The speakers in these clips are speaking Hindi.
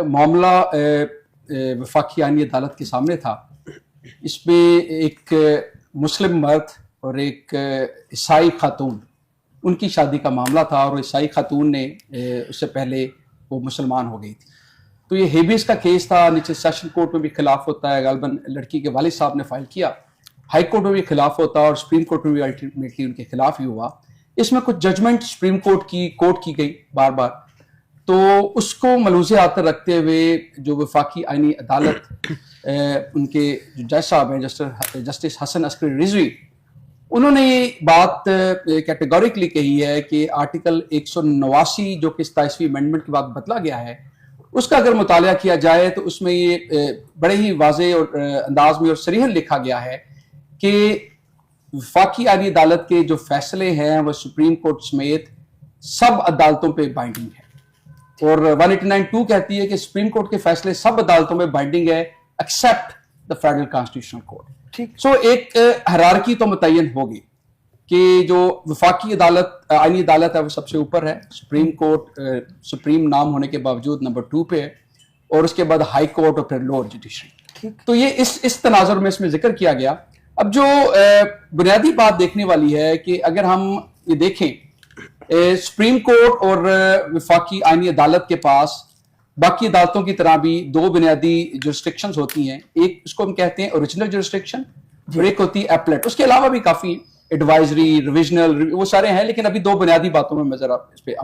मामला वफाकी आईनी अदालत के सामने था, इसमें एक मुस्लिम मर्द और एक ईसाई खातून, उनकी शादी का मामला था और ईसाई खातून ने उससे पहले वो मुसलमान हो गई थी। तो ये हेबियस का केस था, नीचे सेशन कोर्ट में भी खिलाफ होता है, गालबन लड़की के वालिद साहब ने फाइल किया, हाई कोर्ट में भी खिलाफ होता और सुप्रीम कोर्ट में भी अल्टीमेटली उनके खिलाफ ही हुआ। इसमें कुछ जजमेंट सुप्रीम कोर्ट की गई बार बार, तो उसको मलूज़े आतर रखते हुए जो वफाकी आईनी अदालत उनके जो जज साहब हैं जस्टिस हसन अस्करी रिजवी, उन्होंने ये बात कैटेगोरिकली कही है कि आर्टिकल 189 जो कि 27वीं अमेंडमेंट के बाद बदला गया है, उसका अगर मुताला किया जाए तो उसमें ये बड़े ही वाज़ेह और अंदाज में और सरीहन लिखा गया है कि वफाकी आईनी अदालत के जो फैसले हैं वह सुप्रीम कोर्ट समेत सब अदालतों पे बाइंडिंग है। और 189(2) कहती है कि सुप्रीम कोर्ट के फैसले सब अदालतों में बाइंडिंग है except the federal constitutional court. ठीक, सो एक हायरार्की तो मुतय्यन होगी कि जो वफाकी अदालत आईनी अदालत है वो सबसे ऊपर है, सुप्रीम कोर्ट सुप्रीम नाम होने के बावजूद नंबर 2 पे है, और उसके बाद हाई कोर्ट और फिर लोअर जुडिशरी। तो ये इस तनाजुर में इसमें जिक्र किया गया। अब जो बुनियादी बात देखने वाली है कि अगर हम ये देखें सुप्रीम कोर्ट और वफाकी आईनी अदालत के पास बाकी अदालतों की तरह भी दो बुनियादी जुरिस्डिक्शंस होती हैं, एक उसको हम कहते हैं ओरिजिनल जुरिस्डिक्शन और एक होती है एपलेट। उसके अलावा भी काफी एडवाइजरी, रिविजनल, वो सारे हैं, लेकिन अभी दो बुनियादी बातों में मैं जरा इस पे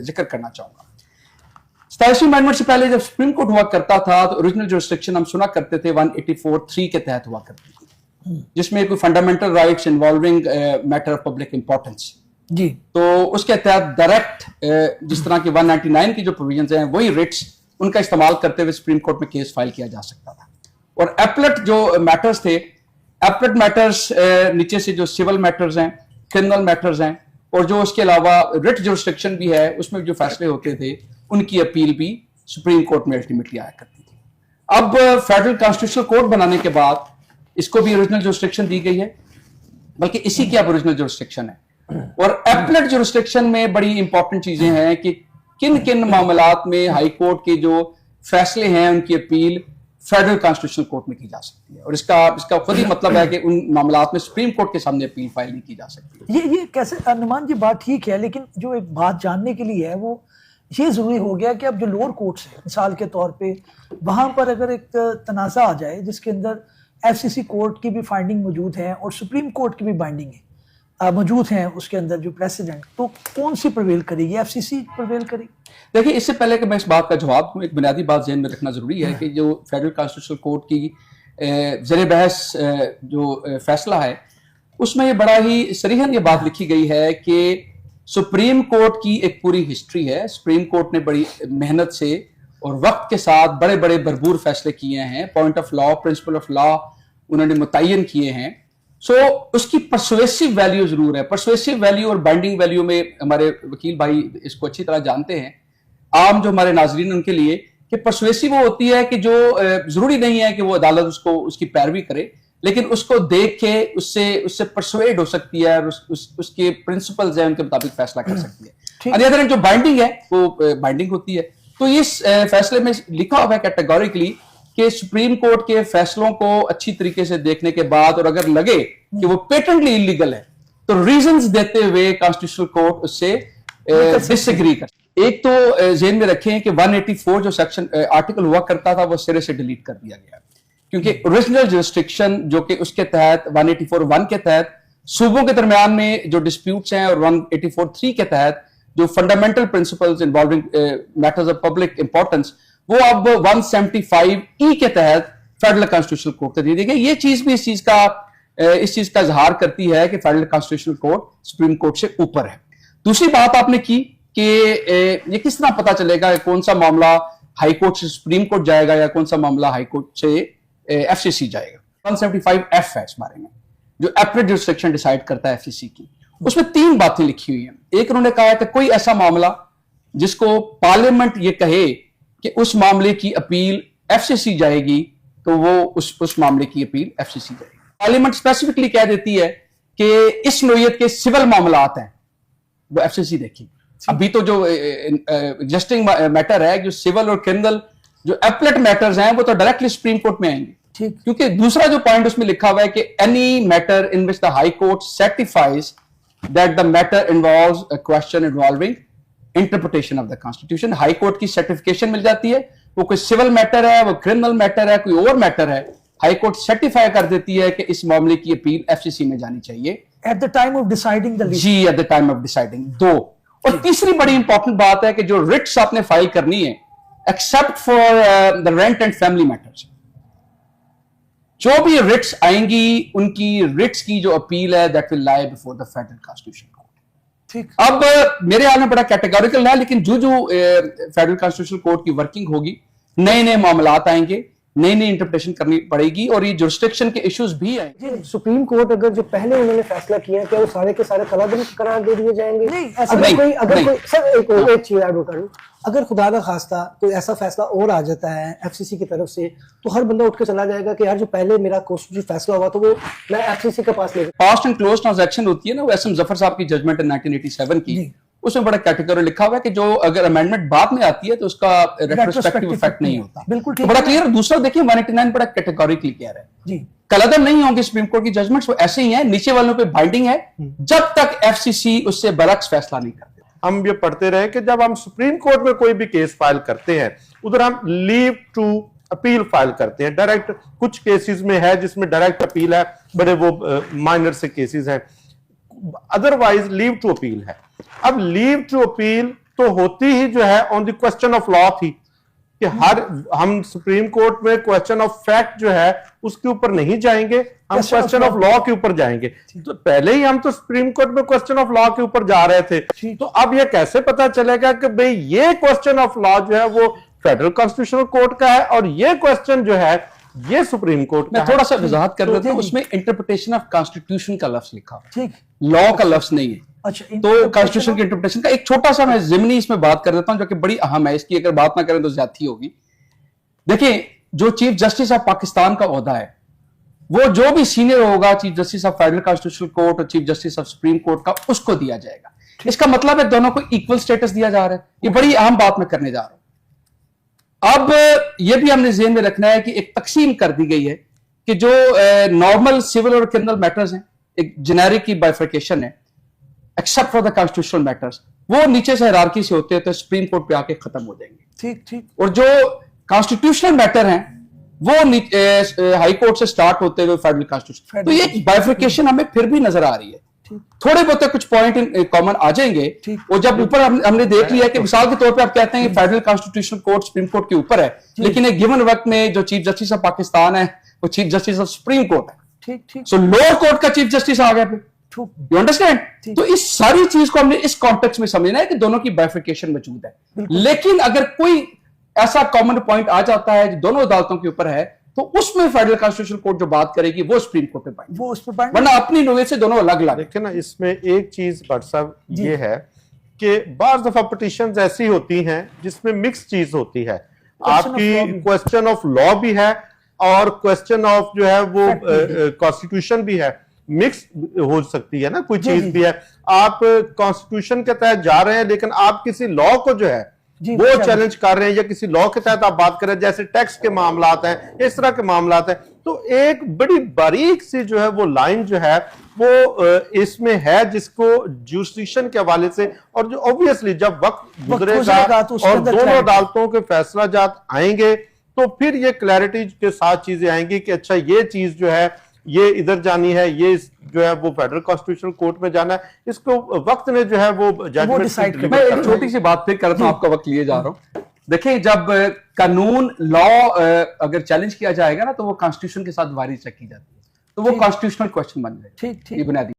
जिक्र करना चाहूंगा। 27वीं अमेंडमेंट से पहले जब सुप्रीम कोर्ट हुआ करता था तो ओरिजिनल जुरिस्डिक्शन हम सुना करते थे 184(3) के तहत हुआ करती थी, जिसमें कोई fundamental rights involving matter of public importance जी, तो उसके तहत डायरेक्ट जिस तरह के 199 की जो प्रोविजंस हैं वही रिट्स उनका इस्तेमाल करते हुए सुप्रीम कोर्ट में केस फाइल किया जा सकता था। और एपलेट जो मैटर्स थे, एपलेट मैटर्स नीचे से जो सिविल मैटर्स हैं, क्रिमिनल मैटर्स हैं, और जो उसके अलावा रिट जुरिस्डिक्शन भी है, उसमें जो फैसले होते थे उनकी अपील भी सुप्रीम कोर्ट में अल्टीमेटली आया करती थी। अब फेडरल कॉन्स्टिट्यूशनल कोर्ट बनाने के बाद इसको भी ओरिजिनल जुरिस्डिक्शन दी गई है, बल्कि इसी की अब ओरिजिनल जुरिस्डिक्शन है। और एपलेट जुरिस्डिक्शन में बड़ी इंपॉर्टेंट चीजें हैं कि किन किन मामलात में हाई कोर्ट के जो फैसले हैं उनकी अपील फेडरल कॉन्स्टिट्यूशनल कोर्ट में की जा सकती है, और इसका खुद ही मतलब है कि उन मामलात में सुप्रीम कोर्ट के सामने अपील फाइल नहीं की जा सकती। ये कैसे अनुमान जी, बात ठीक है, लेकिन जो एक बात जानने के लिए है वो ये जरूरी हो गया कि अब जो लोअर कोर्ट्स है, मिसाल के तौर पे वहां पर अगर एक तनाज़ा आ जाए जिसके अंदर FCC कोर्ट की भी फाइंडिंग मौजूद है और सुप्रीम कोर्ट की भी बाइंडिंग है मौजूद हैं उसके अंदर जो प्रेसिडेंट, तो कौन सी प्रवेल करेगी? FCC प्रवेल करेगी? देखिए, इससे पहले कि मैं इस बात का जवाब दूं, एक बुनियादी बात ज़हन में रखना जरूरी है कि जो फेडरल कॉन्स्टिट्यूशनल कोर्ट की ज़ेरे बहस जो फैसला है उसमें ये बड़ा ही सरीहन ये बात लिखी गई है कि सुप्रीम कोर्ट की एक पूरी हिस्ट्री है। सुप्रीम कोर्ट ने बड़ी मेहनत से और वक्त के साथ बड़े बड़े भरपूर फैसले किए हैं, point of law, principle of law उन्होंने मुतय्यन किए हैं। सो उसकी परसुएसिव वैल्यू जरूर है। परसुएसिव वैल्यू और बाइंडिंग वैल्यू में हमारे वकील भाई इसको अच्छी तरह जानते हैं, आम जो हमारे नाजरीन उनके लिए, कि परसुएसिव वो होती है कि जो जरूरी नहीं है कि वो अदालत उसकी पैरवी करे, लेकिन उसको देख के उससे परसुएड हो सकती है और उसके प्रिंसिपल्स हैं उनके मुताबिक फैसला कर सकती है। और अदर जो बाइंडिंग है वो बाइंडिंग होती है। तो इस फैसले में लिखा हुआ है कैटेगोरिकली कि सुप्रीम कोर्ट के फैसलों को अच्छी तरीके से देखने के बाद, और अगर लगे कि वो पेटेंटली इलीगल है, तो रीजंस देते हुए कॉन्स्टिट्यूशनल कोर्ट उससे डिसएग्री कर। एक तो ज़हन में रखें कि 184 जो सेक्शन आर्टिकल हुआ करता था वो सिरे से डिलीट कर दिया गया, क्योंकि ओरिजिनल जुरिस्डिक्शन जो कि उसके तहत 184(1) के तहत सूबों के दरमियान में जो डिस्प्यूट्स हैं और 184(3) के तहत जो fundamental principles involving matters of public importance, वो अब 175(e) के तहत फेडरल कॉन्स्टिट्यूशनल कोर्ट को दी गई। ये चीज भी इस चीज का इजहार करती है कि federal constitutional court supreme court से ऊपर है। दूसरी बात आपने की कि ये किस तरह पता चलेगा कौन सा मामला हाई कोर्ट से सुप्रीम कोर्ट जाएगा या कौन सा मामला हाई कोर्ट से FCC जाएगा। 175(f) है इस बारे में, जो एपलेट जुरिस्डिक्शन डिसाइड करता है FCC की। उसमें 3 बातें लिखी हुई हैं। एक, उन्होंने कहा है कि कोई ऐसा मामला जिसको पार्लियामेंट ये कहे कि उस मामले की अपील FCC जाएगी, तो वो उस मामले की अपील FCC जाएगी। पार्लियामेंट स्पेसिफिकली कह देती है कि इस नोयत के सिविल मामलात हैं वो FCC देखेगी। अभी तो जो एग्जिस्टिंग मैटर है, जो सिविल और क्रिमिनल जो एपलेट मैटर्स हैं वो तो डायरेक्टली सुप्रीम कोर्ट में आएंगे, ठीक। क्योंकि दूसरा जो पॉइंट उसमें लिखा हुआ है कि any matter in which the high court certifies that the matter involves a question involving interpretation of the constitution, high court की सर्टिफिकेशन मिल जाती है, वो कोई सिविल मैटर है, वो क्रिमिनल मैटर है, कोई और मैटर है, हाई कोर्ट सर्टिफाई कर देती है कि इस मामले की अपील एफसीसी में जानी चाहिए at the time of deciding the जी, at the time of deciding. दो, और तीसरी बड़ी इंपॉर्टेंट बात है कि जो रिट्स आपने फाइल करनी है except for the rent and family matters, जो भी रिट्स आएंगी उनकी रिट्स की जो अपील है that will lie before the federal constitution court. ठीक। अब मेरे हाल में बड़ा कैटेगोरिकल है, लेकिन जो फेडरल कॉन्स्टिट्यूशन कोर्ट की वर्किंग होगी, नए नए मामलात आएंगे, नई नई इंटरप्रिटेशन करनी पड़ेगी और ये जुरिस्डिक्शन के इश्यूज भी आएंगे। सुप्रीम कोर्ट अगर जो पहले उन्होंने फैसला किया क्या वो सारे के सारे कलादम करार दे दिए जाएंगे? नहीं, ऐसा अगर नहीं, कोई अगर नहीं। कोई सर एक चीज ऐड करूं, अगर खुदा ना खास्ता कोई ऐसा फैसला और आ जाता है एफसीसी की तरफ से, तो हर बंदा उठ के चला जाएगा कि यार जो पहले मेरा कॉन्स्टिट्यूशन फैसला हुआ तो वो मैं एफसीसी के पास ले गया। फास्ट एंड क्लोज ट्रांजैक्शन होती है ना, वो एसएम जफर साहब की जजमेंट है 1987 की, उसमें बड़ा कैटेगरी लिखा हुआ है कि जो अगर अमेंडमेंट बाद में आती है तो उसका रेट्रोस्पेक्टिव इफेक्ट नहीं होता। बिल्कुल तो बड़ा क्लियर। दूसरा देखिए 189 बड़ा कैटेगोरिकली क्लियर है जी, कलदम नहीं होंगे सुप्रीम कोर्ट की जजमेंट्स, वो ऐसे ही हैं, नीचे वालों पे बाइंडिंग है जब तक एफसीसी उससे बरक्स फैसला नहीं करते। हम ये पढ़ते रहे कि जब हम सुप्रीम कोर्ट में कोई भी केस फाइल करते हैं उधर हम लीव टू अपील फाइल करते हैं डायरेक्ट। कुछ केसेस में है जिसमें डायरेक्ट अपील है, बड़े वो माइनर से केसेस हैं, अदरवाइज लीव टू अपील है। अब लीव टू अपील तो होती ही जो है on the question of law थी कि हम सुप्रीम कोर्ट में क्वेश्चन ऑफ फैक्ट जो है उसके ऊपर नहीं जाएंगे, हम क्वेश्चन ऑफ लॉ के ऊपर जाएंगे। तो पहले ही हम तो सुप्रीम कोर्ट में क्वेश्चन ऑफ लॉ के ऊपर जा रहे थे, तो अब यह कैसे पता चलेगा कि भाई ये क्वेश्चन ऑफ लॉ जो है वो फेडरल कॉन्स्टिट्यूशनल कोर्ट का है और ये क्वेश्चन जो है ये सुप्रीम कोर्ट का मैं है। थोड़ा सा वजाहत कर देता हूं, उसमें इंटरप्रिटेशन ऑफ कॉन्स्टिट्यूशन का लफ्ज लिखा हुआ है, ठीक। लॉ का लफ्ज नहीं है। अच्छा, तो कॉन्स्टिट्यूशन की इंटरप्रिटेशन का एक छोटा सा मैं जिमनी इसमें बात कर देता हूं जो कि बड़ी अहम है, इसकी अगर बात ना करें तो ज्यादती होगी। देखिए, जो चीफ जस्टिस ऑफ पाकिस्तान का ओहदा है वो जो भी सीनियर होगा chief justice of federal constitutional court और chief justice of supreme court का, उसको दिया जाएगा। इसका मतलब है दोनों को इक्वल स्टेटस दिया जा रहा है। ये बड़ी अहम बात मैं करने जा रहा हूं। अब यह भी हमने ज़हन में रखना है कि एक तकसीम कर दी गई है कि जो नॉर्मल सिविल और क्रिमिनल मैटर्स हैं, एक जेनेरिक की बाइफर्केशन है, except for the constitutional matters, वो नीचे से हायरार्की से होते हैं तो सुप्रीम कोर्ट पे आके खत्म हो जाएंगे। ठीक ठीक। और जो कॉन्स्टिट्यूशनल मैटर हैं वो हाई कोर्ट से स्टार्ट होते हुए फेडरल कॉन्स्टिट्यूशन, तो ये बाइफर्केशन हमें फिर भी नजर आ रही है। थोड़े बहुत कुछ पॉइंट कॉमन आ जाएंगे और जब ऊपर हमने देख लिया कि मिसाल के तौर पे आप कहते हैं कि federal constitutional court supreme court के ऊपर है, लेकिन एक गिवन वक्त में जो चीफ जस्टिस ऑफ पाकिस्तान है वो chief justice of supreme court है। ठीक ठीक। सो लोअर कोर्ट का चीफ जस्टिस आ गया फिर, यू अंडरस्टैंड? तो इस सारी चीज को हमने इस कॉन्टेक्स्ट में समझना है कि दोनों की बाइफर्केशन मौजूद है। लेकिन अगर कोई ऐसा कॉमन पॉइंट आ जाता है जो दोनों अदालतों के ऊपर है तो उसमें फेडरल कॉन्स्टिट्यूशनल कोर्ट जो बात करेगी वो सुप्रीम कोर्ट पे पाएंगे, वो उस पर बाइंड, वरना अपनी नोवेल से दोनों अलग अलग। देखिए ना, इसमें एक चीज भट्ट साहब ये है कि बार दफा पिटीशंस ऐसी होती हैं जिसमें मिक्स चीज होती है, आपकी क्वेश्चन ऑफ लॉ भी है और क्वेश्चन ऑफ जो है वो कॉन्स्टिट्यूशन भी है, मिक्स हो सकती है ना, कोई चीज भी है। आप कॉन्स्टिट्यूशन के तहत जा रहे हैं लेकिन आप किसी लॉ को जो है वो चैलेंज कर रहे हैं या किसी लॉ के तहत आप बात कर रहे हैं, जैसे टैक्स के मामलात हैं, इस तरह के मामलात हैं। तो एक बड़ी बारीक सी जो है वो लाइन जो है वो इसमें है जिसको जुरिस्डिक्शन के हवाले से, और जो ऑब्वियसली जब वक्त गुजरेगा और दोनों अदालतों के फैसला जात आएंगे तो फिर ये क्लैरिटी के साथ चीजें आएंगी कि अच्छा ये चीज जो है ये इधर जानी है, ये जो है वो फेडरल कॉन्स्टिट्यूशनल कोर्ट में जाना है, इसको वक्त ने जो है वो जजमेंट। मैं एक छोटी सी बात फिर करता हूं, आपका वक्त लिए जा रहा हूं। देखिए, जब कानून लॉ अगर चैलेंज किया जाएगा ना तो वो कॉन्स्टिट्यूशन के साथ वारिस रखी जाती है, तो वो कॉन्स्टिट्यूशनल क्वेश्चन बन जाएगा। ठीक ठीक। ये बुनियादी